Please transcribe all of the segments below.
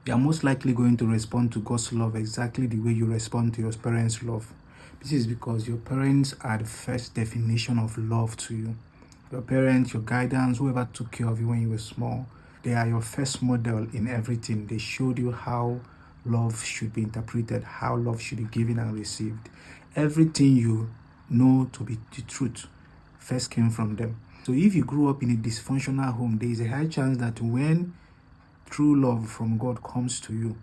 you are most likely going to respond to God's love exactly the way you respond to your parents' love. This is because your parents are the first definition of love to you. Your parents, your guidance, whoever took care of you when you were small, they are your first model in everything. They showed you how love should be interpreted, how love should be given and received. Everything you know to be the truth first came from them. So if you grew up in a dysfunctional home, there is a high chance that when true love from God comes to you,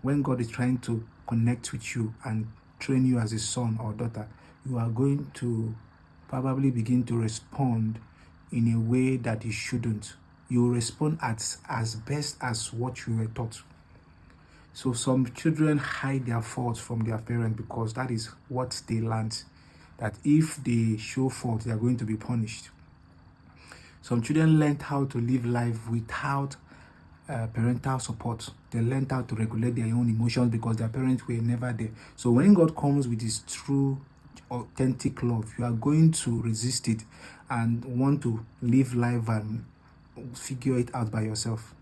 when God is trying to connect with you and train you as a son or daughter, you are going to probably begin to respond in a way that you shouldn't. You will respond as best as what you were taught. So some children hide their faults from their parents because that is what they learned, that if they show fault, they are going to be punished. Some children learned how to live life without parental support. They learned how to regulate their own emotions because their parents were never there. So when God comes with his true, authentic love, you are going to resist it and want to live life and figure it out by yourself.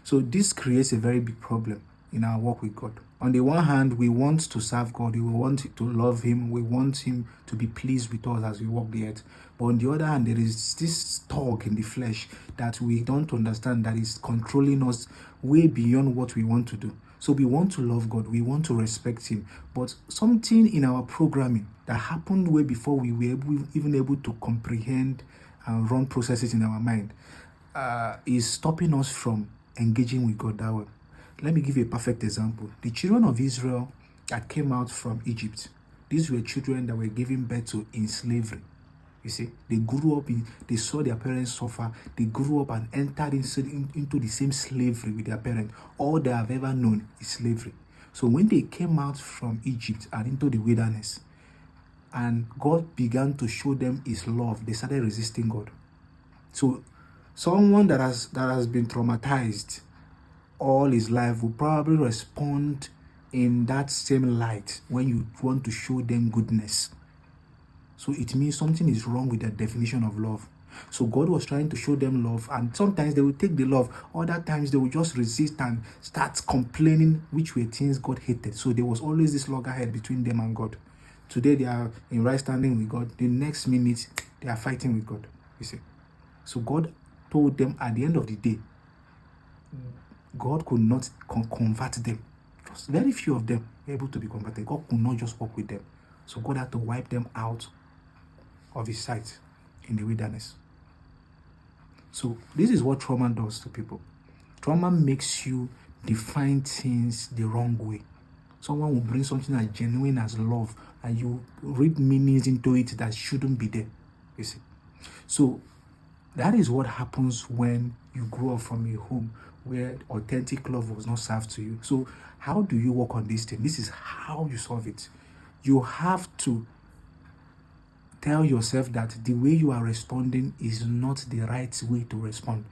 So this creates a very big problem in our walk with God. On the one hand, we want to serve God, we want to love him, we want him to be pleased with us as we walk the earth. But on the other hand, there is this talk in the flesh that we don't understand that is controlling us way beyond what we want to do. So we want to love God, we want to respect him, but something in our programming that happened way before we were even able to comprehend and run processes in our mind is stopping us from engaging with God that way. Let me give you a perfect example. The children of Israel that came out from Egypt, these were children that were given birth to in slavery. You see, they grew up they saw their parents suffer. They grew up and entered into the same slavery with their parents. All they have ever known is slavery. So when they came out from Egypt and into the wilderness, and God began to show them his love, they started resisting God. So someone that has been traumatized all his life will probably respond in that same light when you want to show them goodness. So it means something is wrong with their definition of love. So God was trying to show them love, and sometimes they will take the love, other times they will just resist and start complaining, which were things God hated. So there was always this loggerhead between them and God. Today they are in right standing with God, the next minute they are fighting with God, you see. So God told them at the end of the day, God could not convert them. Just very few of them were able to be converted. God could not just walk with them. So God had to wipe them out of his sight in the wilderness. So this is what trauma does to people. Trauma makes you define things the wrong way. Someone will bring something as genuine as love, and you read meanings into it that shouldn't be there. You see. So that is what happens when you grow up from a home where authentic love was not served to you. So how do you work on this thing? This is how you solve it. You have to tell yourself that the way you are responding is not the right way to respond.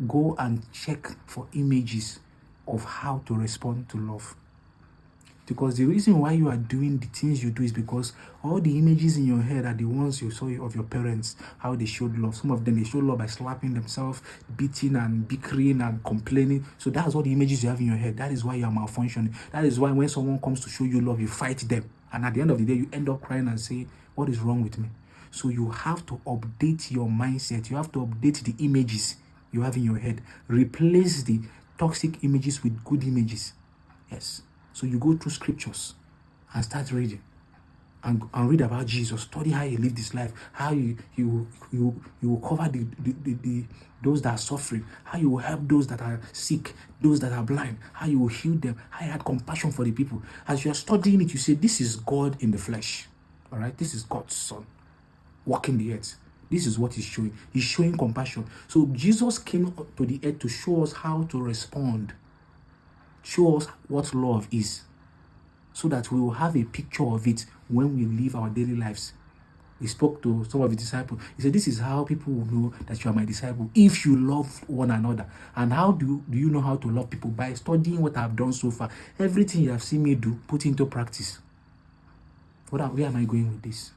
Go and check for images of how to respond to love. Because the reason why you are doing the things you do is because all the images in your head are the ones you saw of your parents, how they showed love. Some of them, they showed love by slapping themselves, beating and bickering and complaining. So that's all the images you have in your head. That is why you are malfunctioning. That is why when someone comes to show you love, you fight them. And at the end of the day, you end up crying and say, what is wrong with me? So you have to update your mindset. You have to update the images you have in your head. Replace the toxic images with good images. Yes. So you go through scriptures and start reading and read about Jesus. Study how he lived his life, how you will cover the those that are suffering, how you will help those that are sick, those that are blind, how you will heal them, how you had compassion for the people. As you are studying it, you say, this is God in the flesh. All right, this is God's son walking the earth. This is what he's showing. He's showing compassion. So Jesus came to the earth to show us how to respond. Show us what love is, so that we will have a picture of it when we live our daily lives. He spoke to some of the disciples. He said, this is how people will know that you are my disciple, if you love one another. And how do you know how to love people? By studying what I've done so far. Everything you have seen me do, put into practice. Where am I going with this?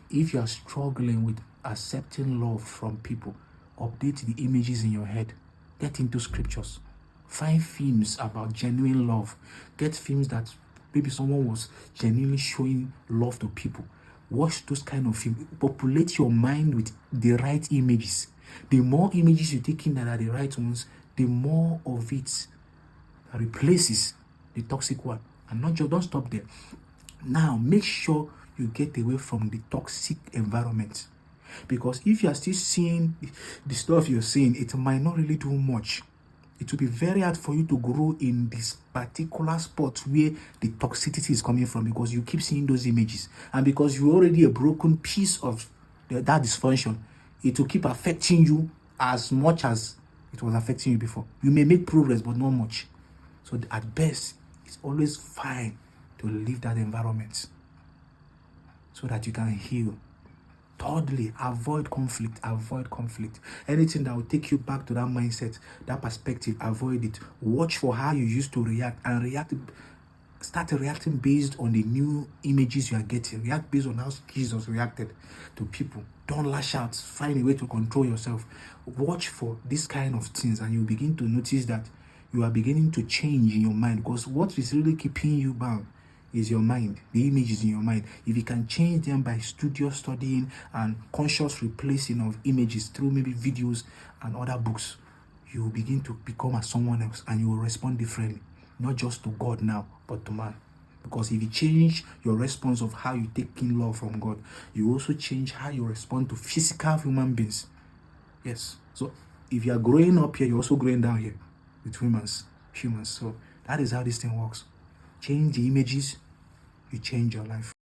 If you are struggling with accepting love from people, update the images in your head. Get into scriptures. Find films about genuine love. Get films that maybe someone was genuinely showing love to people. Watch those kind of films. Populate your mind with the right images. The more images you take in that are the right ones, the more of it replaces the toxic one. And not just, don't stop there. Now, make sure you get away from the toxic environment. Because if you are still seeing the stuff you're seeing, it might not really do much. It will be very hard for you to grow in this particular spot where the toxicity is coming from, because you keep seeing those images. And because you're already a broken piece of that dysfunction, it will keep affecting you as much as it was affecting you before. You may make progress, but not much. So at best, it's always fine to leave that environment so that you can heal. Thirdly, avoid conflict. Avoid conflict. Anything that will take you back to that mindset, that perspective, avoid it. Watch for how you used to react, and start reacting based on the new images you are getting. React based on how Jesus reacted to people. Don't lash out. Find a way to control yourself. Watch for this kind of things, and you begin to notice that you are beginning to change in your mind, because what is really keeping you bound is your mind, the images in your mind. If you can change them by studying and conscious replacing of images through maybe videos and other books, you will begin to become as someone else, and you will respond differently, not just to God now, but to man. Because if you change your response of how you take in love from God, you also change how you respond to physical human beings. Yes. So if you are growing up here, you're also growing down here with humans. So that is how this thing works. Change the images, you change your life.